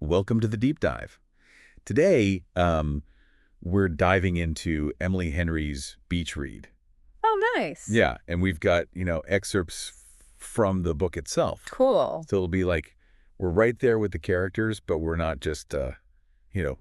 Welcome to the deep dive. Today, we're diving into Emily Henry's beach read. Oh, nice. Yeah, and we've got, excerpts from the book itself. Cool. So it'll be like we're right there with the characters, but we're not just,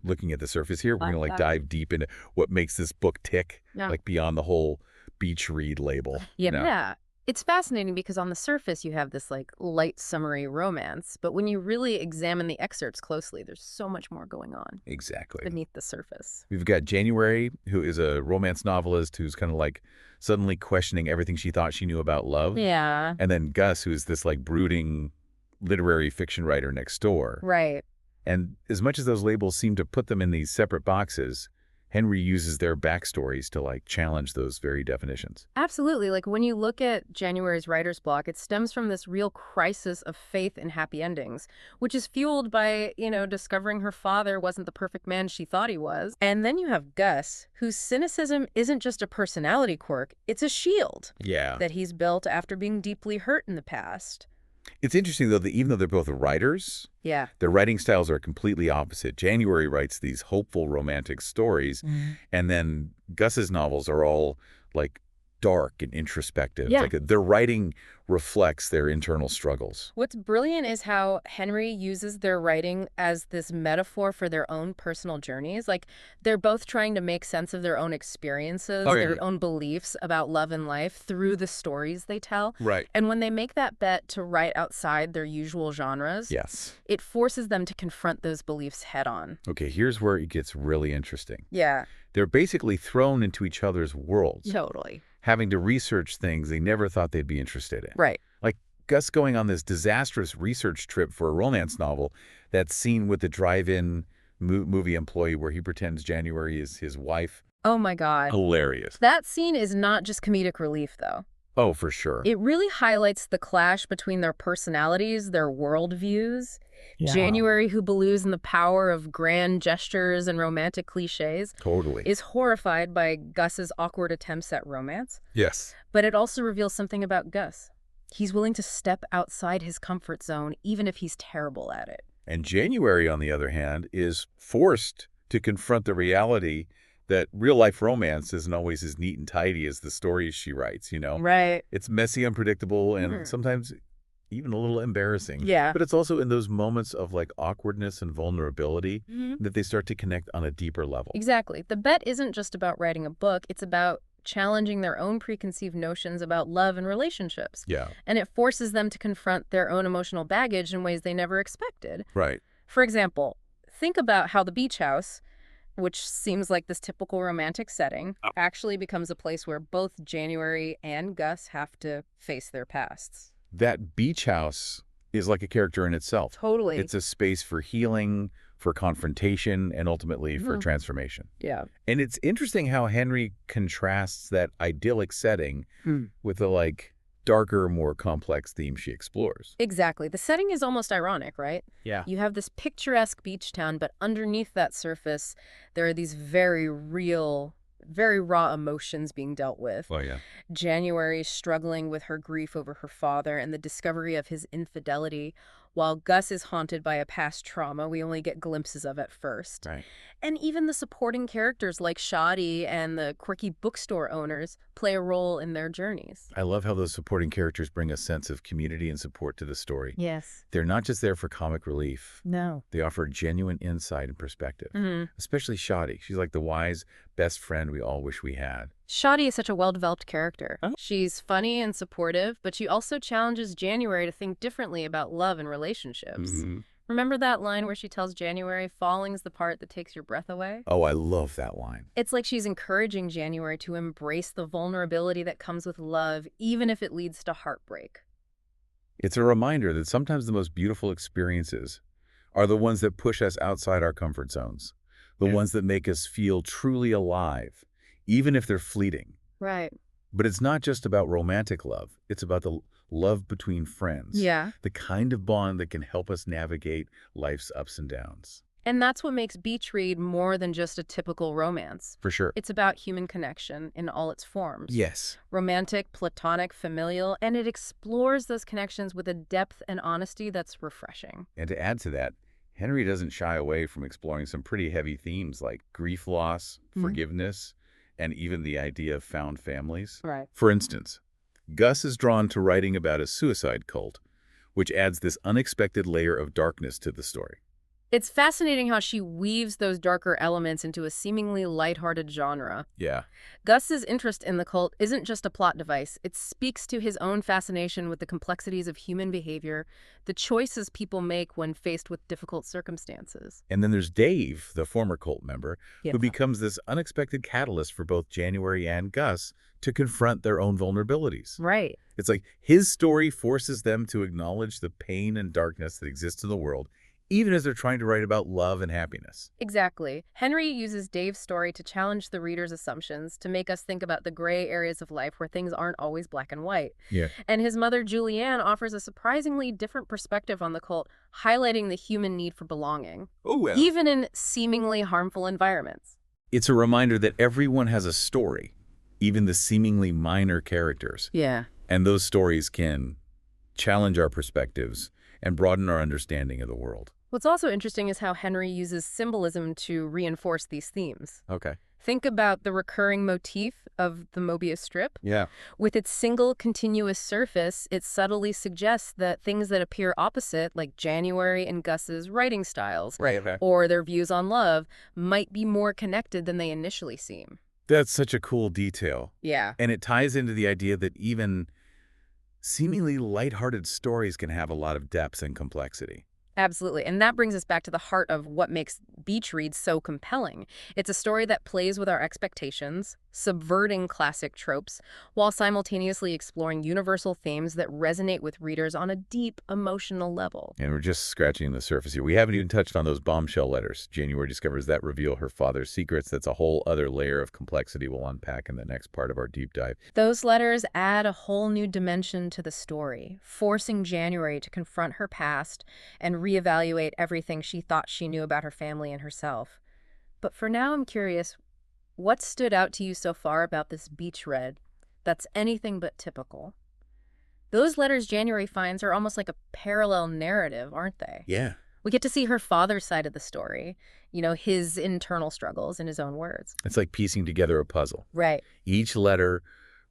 looking at the surface here. We're going to dive deep into what makes this book tick, Yeah. like beyond the whole beach read label. Yeah. It's fascinating because on the surface you have this light summary romance, but when you really examine the excerpts closely, there's so much more going on Exactly. beneath the surface. We've got January, who is a romance novelist who's kind of like suddenly questioning everything she thought she knew about love. Yeah. And then Gus, who's this brooding literary fiction writer next door. Right. And as much as those labels seem to put them in these separate boxes, Henry uses their backstories to challenge those very definitions. Absolutely. When you look at January's writer's block, it stems from this real crisis of faith in happy endings, which is fueled by, discovering her father wasn't the perfect man she thought he was. And then you have Gus, whose cynicism isn't just a personality quirk, it's a shield that he's built after being deeply hurt in the past. It's interesting, though, that even though they're both writers, their writing styles are completely opposite. January writes these hopeful romantic stories, and then Gus's novels are all dark and introspective. Yeah. Their writing reflects their internal struggles. What's brilliant is how Henry uses their writing as this metaphor for their own personal journeys. They're both trying to make sense of their own experiences, their own beliefs about love and life through the stories they tell. Right. And when they make that bet to write outside their usual genres, it forces them to confront those beliefs head on. Okay, here's where it gets really interesting. Yeah. They're basically thrown into each other's worlds. Totally. Having to research things they never thought they'd be interested in. Right. Like Gus going on this disastrous research trip for a romance novel, that scene with the drive-in movie employee where he pretends January is his wife. Oh, my God. Hilarious. That scene is not just comedic relief, though. Oh, for sure. It really highlights the clash between their personalities, their worldviews. Yeah. January, who believes in the power of grand gestures and romantic cliches, is horrified by Gus's awkward attempts at romance. Yes. But it also reveals something about Gus. He's willing to step outside his comfort zone, even if he's terrible at it. And January, on the other hand, is forced to confront the reality that real-life romance isn't always as neat and tidy as the stories she writes, Right. It's messy, unpredictable, and sometimes even a little embarrassing. Yeah. But it's also in those moments of awkwardness and vulnerability that they start to connect on a deeper level. Exactly. The bet isn't just about writing a book. It's about challenging their own preconceived notions about love and relationships. Yeah. And it forces them to confront their own emotional baggage in ways they never expected. Right. For example, think about how the beach house, which seems like this typical romantic setting, actually becomes a place where both January and Gus have to face their pasts. That beach house is like a character in itself. Totally. It's a space for healing, for confrontation, and ultimately for transformation. Yeah. And it's interesting how Henry contrasts that idyllic setting with the darker, more complex theme she explores. Exactly. The setting is almost ironic, right? Yeah. You have this picturesque beach town, but underneath that surface, there are these very real, very raw emotions being dealt with. Oh, yeah. January struggling with her grief over her father and the discovery of his infidelity, while Gus is haunted by a past trauma we only get glimpses of at first. Right. And even the supporting characters like Shoddy and the quirky bookstore owners play a role in their journeys. I love how those supporting characters bring a sense of community and support to the story. Yes. They're not just there for comic relief. No. They offer genuine insight and perspective. Especially Shoddy. She's like the wise best friend we all wish we had. Shoddy is such a well-developed character. Oh. She's funny and supportive, but she also challenges January to think differently about love and relationships. Remember that line where she tells January, falling's the part that takes your breath away? Oh, I love that line. It's like she's encouraging January to embrace the vulnerability that comes with love, even if it leads to heartbreak. It's a reminder that sometimes the most beautiful experiences are the ones that push us outside our comfort zones, the ones that make us feel truly alive, even if they're fleeting. Right. But it's not just about romantic love. It's about the love between friends. Yeah. The kind of bond that can help us navigate life's ups and downs. And that's what makes Beach Read more than just a typical romance. For sure. It's about human connection in all its forms. Yes. Romantic, platonic, familial, and it explores those connections with a depth and honesty that's refreshing. And to add to that, Henry doesn't shy away from exploring some pretty heavy themes like grief loss, forgiveness, and even the idea of found families. Right. For instance, Gus is drawn to writing about a suicide cult, which adds this unexpected layer of darkness to the story. It's fascinating how she weaves those darker elements into a seemingly lighthearted genre. Yeah. Gus's interest in the cult isn't just a plot device. It speaks to his own fascination with the complexities of human behavior, the choices people make when faced with difficult circumstances. And then there's Dave, the former cult member, Yeah. who becomes this unexpected catalyst for both January and Gus to confront their own vulnerabilities. Right. It's like his story forces them to acknowledge the pain and darkness that exists in the world, even as they're trying to write about love and happiness. Exactly. Henry uses Dave's story to challenge the reader's assumptions, to make us think about the gray areas of life where things aren't always black and white. Yeah. And his mother, Julianne, offers a surprisingly different perspective on the cult, highlighting the human need for belonging, even in seemingly harmful environments. It's a reminder that everyone has a story, even the seemingly minor characters. Yeah. And those stories can challenge our perspectives and broaden our understanding of the world. What's also interesting is how Henry uses symbolism to reinforce these themes. Okay. Think about the recurring motif of the Mobius strip. Yeah. With its single continuous surface, it subtly suggests that things that appear opposite, like January and Gus's writing styles, or their views on love, might be more connected than they initially seem. That's such a cool detail. Yeah. And it ties into the idea that even seemingly lighthearted stories can have a lot of depth and complexity. Absolutely. And that brings us back to the heart of what makes beach reads so compelling. It's a story that plays with our expectations, subverting classic tropes, while simultaneously exploring universal themes that resonate with readers on a deep emotional level. And we're just scratching the surface here. We haven't even touched on those bombshell letters. January discovers that reveal her father's secrets. That's a whole other layer of complexity we'll unpack in the next part of our deep dive. Those letters add a whole new dimension to the story, forcing January to confront her past and reevaluate everything she thought she knew about her family and herself. But for now, I'm curious, what stood out to you so far about this beach read that's anything but typical? Those letters January finds are almost like a parallel narrative, aren't they? Yeah. We get to see her father's side of the story, his internal struggles in his own words. It's like piecing together a puzzle. Right. Each letter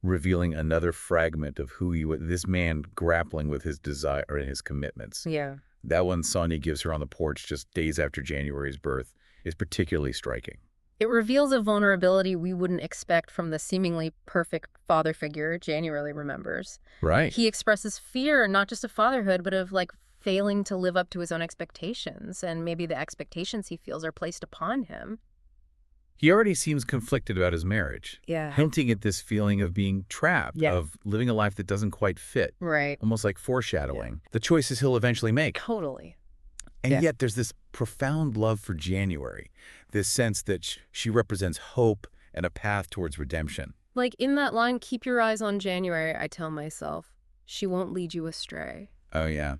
revealing another fragment of who he was, this man grappling with his desire and his commitments. Yeah. That one Sonia gives her on the porch just days after January's birth is particularly striking. It reveals a vulnerability we wouldn't expect from the seemingly perfect father figure January remembers. Right. He expresses fear, not just of fatherhood, but of failing to live up to his own expectations, and maybe the expectations he feels are placed upon him. He already seems conflicted about his marriage, Yeah. hinting at this feeling of being trapped, of living a life that doesn't quite fit. Right. Almost like foreshadowing the choices he'll eventually make. Totally. And yet there's this profound love for January, this sense that she represents hope and a path towards redemption. Like in that line, keep your eyes on January, I tell myself. She won't lead you astray. Oh, yeah.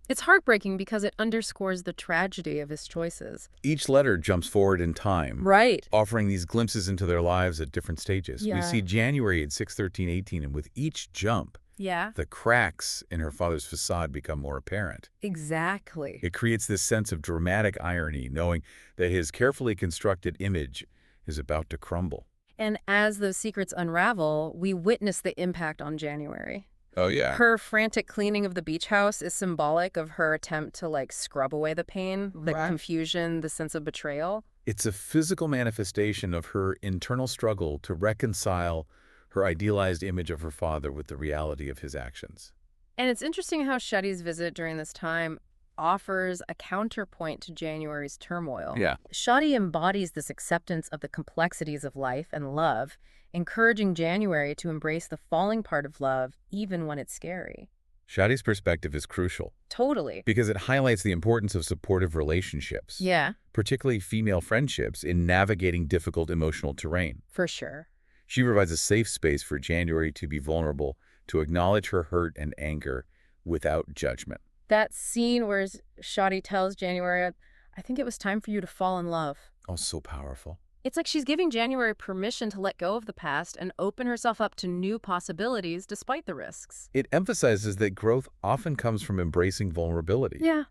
It's heartbreaking because it underscores the tragedy of his choices. Each letter jumps forward in time. Right. Offering these glimpses into their lives at different stages. Yeah. We see January at 6/13/18, and with each jump, the cracks in her father's facade become more apparent. Exactly. It creates this sense of dramatic irony, knowing that his carefully constructed image is about to crumble. And as those secrets unravel, we witness the impact on January. Oh, yeah. Her frantic cleaning of the beach house is symbolic of her attempt to scrub away the pain, the confusion, the sense of betrayal. It's a physical manifestation of her internal struggle to reconcile her idealized image of her father with the reality of his actions. And it's interesting how Shetty's visit during this time offers a counterpoint to January's turmoil. Yeah. Shetty embodies this acceptance of the complexities of life and love, encouraging January to embrace the falling part of love even when it's scary. Shetty's perspective is crucial. Totally. Because it highlights the importance of supportive relationships. Yeah. Particularly female friendships in navigating difficult emotional terrain. For sure. She provides a safe space for January to be vulnerable, to acknowledge her hurt and anger without judgment. That scene where Shetty tells January, I think it was time for you to fall in love. Oh, so powerful. It's like she's giving January permission to let go of the past and open herself up to new possibilities despite the risks. It emphasizes that growth often comes from embracing vulnerability. Yeah.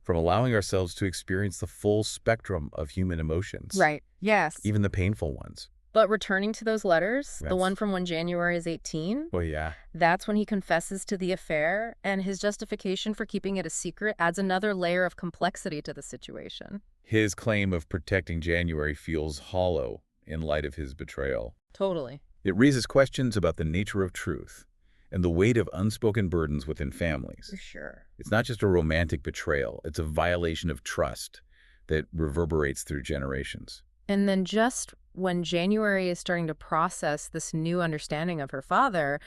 from allowing ourselves to experience the full spectrum of human emotions. Right. Yes. Even the painful ones. But returning to those letters, the one from when January is 18, well, yeah. that's when he confesses to the affair, and his justification for keeping it a secret adds another layer of complexity to the situation. His claim of protecting January feels hollow in light of his betrayal. Totally. It raises questions about the nature of truth and the weight of unspoken burdens within families. For sure. It's not just a romantic betrayal. It's a violation of trust that reverberates through generations. And then just when January is starting to process this new understanding of her father,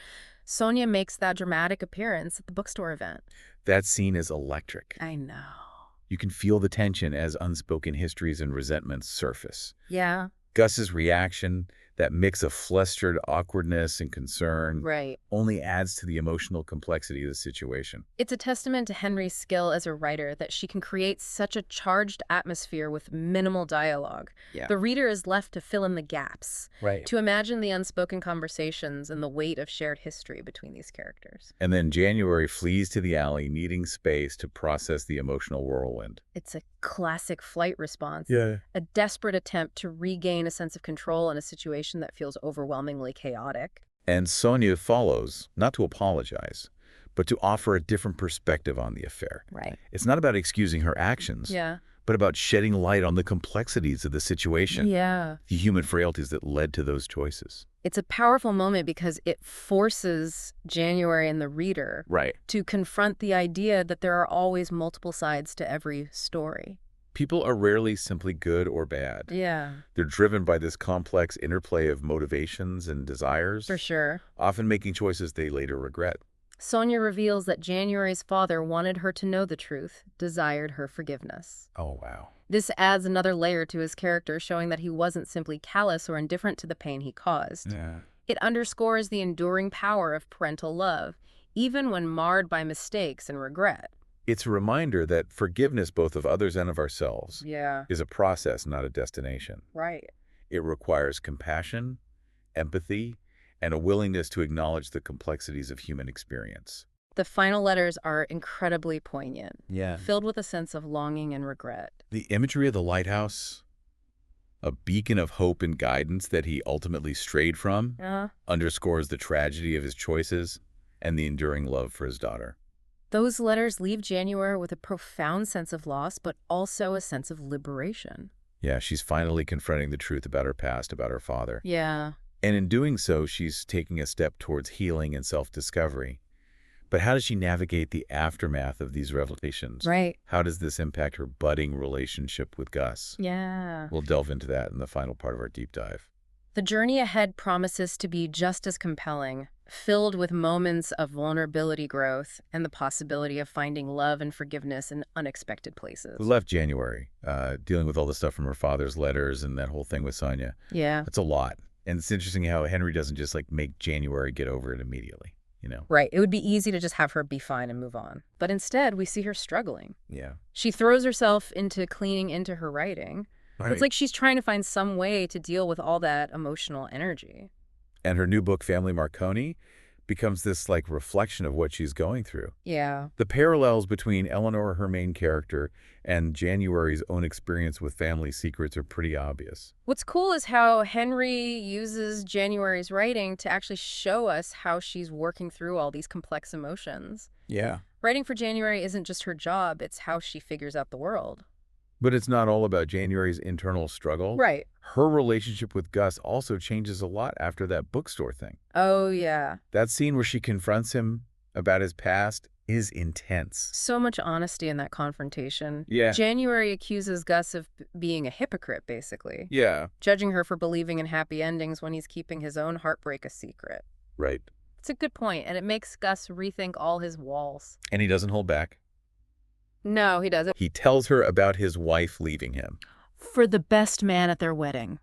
Sonia makes that dramatic appearance at the bookstore event. That scene is electric. I know. You can feel the tension as unspoken histories and resentments surface. Yeah. Gus's reaction, that mix of flustered awkwardness and concern, Right. only adds to the emotional complexity of the situation. It's a testament to Henry's skill as a writer that she can create such a charged atmosphere with minimal dialogue. Yeah. The reader is left to fill in the gaps, Right. to imagine the unspoken conversations and the weight of shared history between these characters. And then January flees to the alley, needing space to process the emotional whirlwind. It's a classic flight response. Yeah. A desperate attempt to regain a sense of control in a situation that feels overwhelmingly chaotic. And Sonia follows, not to apologize, but to offer a different perspective on the affair. Right. It's not about excusing her actions, but about shedding light on the complexities of the situation, the human frailties that led to those choices. It's a powerful moment because it forces January and the reader to confront the idea that there are always multiple sides to every story. People are rarely simply good or bad. Yeah. They're driven by this complex interplay of motivations and desires. For sure. Often making choices they later regret. Sonia reveals that January's father wanted her to know the truth, desired her forgiveness. Oh, wow. This adds another layer to his character, showing that he wasn't simply callous or indifferent to the pain he caused. Yeah. It underscores the enduring power of parental love, even when marred by mistakes and regret. It's a reminder that forgiveness, both of others and of ourselves, Yeah. is a process, not a destination. Right. It requires compassion, empathy, and a willingness to acknowledge the complexities of human experience. The final letters are incredibly poignant, Yeah. filled with a sense of longing and regret. The imagery of the lighthouse, a beacon of hope and guidance that he ultimately strayed from, underscores the tragedy of his choices and the enduring love for his daughter. Those letters leave January with a profound sense of loss, but also a sense of liberation. Yeah, she's finally confronting the truth about her past, about her father. Yeah. And in doing so, she's taking a step towards healing and self-discovery. But how does she navigate the aftermath of these revelations? Right. How does this impact her budding relationship with Gus? Yeah. We'll delve into that in the final part of our deep dive. The journey ahead promises to be just as compelling, filled with moments of vulnerability growth and the possibility of finding love and forgiveness in unexpected places. We left January, dealing with all the stuff from her father's letters and that whole thing with Sonia. Yeah. That's a lot. And it's interesting how Henry doesn't just make January get over it immediately, Right. It would be easy to just have her be fine and move on. But instead, we see her struggling. Yeah. She throws herself into cleaning into her writing. Right. It's like she's trying to find some way to deal with all that emotional energy. And her new book, Family Marconi, becomes this reflection of what she's going through. Yeah. The parallels between Eleanor, her main character, and January's own experience with family secrets are pretty obvious. What's cool is how Henry uses January's writing to actually show us how she's working through all these complex emotions. Yeah. Writing for January isn't just her job, it's how she figures out the world. But it's not all about January's internal struggle. Right. Her relationship with Gus also changes a lot after that bookstore thing. Oh, yeah. That scene where she confronts him about his past is intense. So much honesty in that confrontation. Yeah. January accuses Gus of being a hypocrite, basically. Yeah. Judging her for believing in happy endings when he's keeping his own heartbreak a secret. Right. It's a good point, and it makes Gus rethink all his walls. And he doesn't hold back. No, he doesn't. He tells her about his wife leaving him. For the best man at their wedding.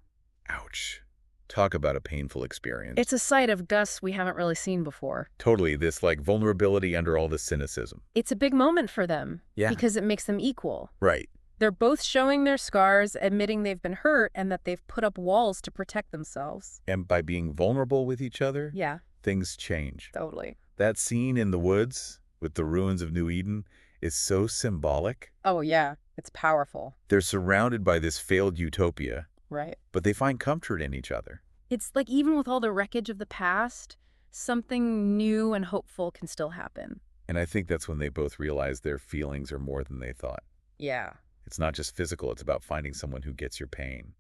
Ouch. Talk about a painful experience. It's a side of Gus we haven't really seen before. Totally, this vulnerability under all the cynicism. It's a big moment for them. Yeah. Because it makes them equal. Right. They're both showing their scars, admitting they've been hurt, and that they've put up walls to protect themselves. And by being vulnerable with each other, Yeah. things change. Totally. That scene in the woods with the ruins of New Eden is so symbolic. Oh, yeah. It's powerful. They're surrounded by this failed utopia, right? But they find comfort in each other. It's like even with all the wreckage of the past, something new and hopeful can still happen. And I think that's when they both realize their feelings are more than they thought. Yeah. It's not just physical, it's about finding someone who gets your pain.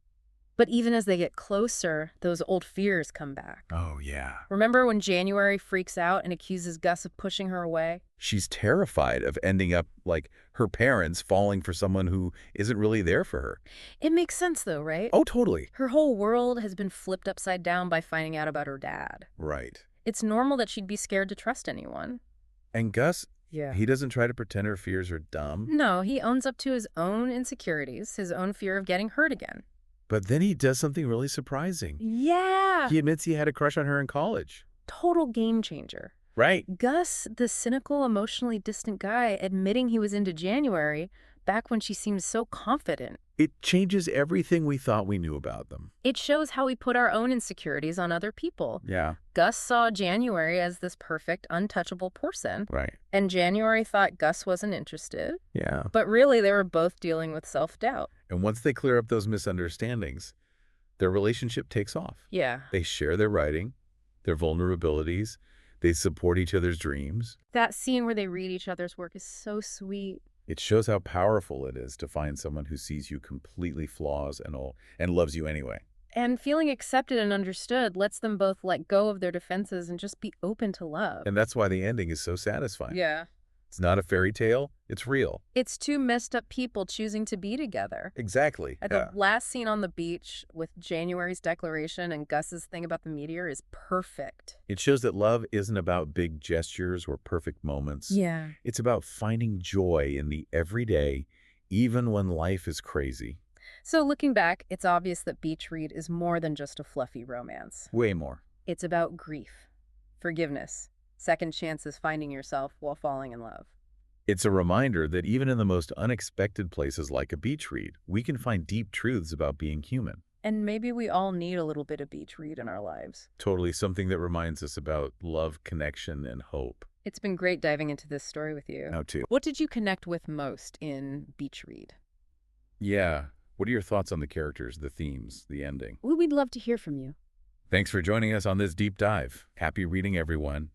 But even as they get closer, those old fears come back. Oh, yeah. Remember when January freaks out and accuses Gus of pushing her away? She's terrified of ending up like her parents, falling for someone who isn't really there for her. It makes sense though, right? Oh, totally. Her whole world has been flipped upside down by finding out about her dad. Right. It's normal that she'd be scared to trust anyone. And Gus, Yeah. he doesn't try to pretend her fears are dumb. No, he owns up to his own insecurities, his own fear of getting hurt again. But then he does something really surprising. Yeah. He admits he had a crush on her in college. Total game changer. Right. Gus, the cynical, emotionally distant guy, admitting he was into January back when she seemed so confident. It changes everything we thought we knew about them. It shows how we put our own insecurities on other people. Yeah. Gus saw January as this perfect, untouchable person. Right. And January thought Gus wasn't interested. Yeah. But really, they were both dealing with self-doubt. And once they clear up those misunderstandings, their relationship takes off. Yeah. They share their writing, their vulnerabilities. They support each other's dreams. That scene where they read each other's work is so sweet. It shows how powerful it is to find someone who sees you completely flaws and all and loves you anyway. And feeling accepted and understood lets them both let go of their defenses and just be open to love. And that's why the ending is so satisfying. Yeah. It's not a fairy tale. It's real. It's two messed up people choosing to be together. Exactly. The last scene on the beach with January's declaration and Gus's thing about the meteor is perfect. It shows that love isn't about big gestures or perfect moments. Yeah. It's about finding joy in the everyday, even when life is crazy. So looking back, it's obvious that Beach Read is more than just a fluffy romance. Way more. It's about grief, forgiveness, second chances finding yourself while falling in love. It's a reminder that even in the most unexpected places like a beach read, we can find deep truths about being human. And maybe we all need a little bit of Beach Read in our lives. Totally, something that reminds us about love, connection, and hope. It's been great diving into this story with you. Now, too. What did you connect with most in Beach Read? Yeah. What are your thoughts on the characters, the themes, the ending? We'd love to hear from you. Thanks for joining us on this deep dive. Happy reading, everyone.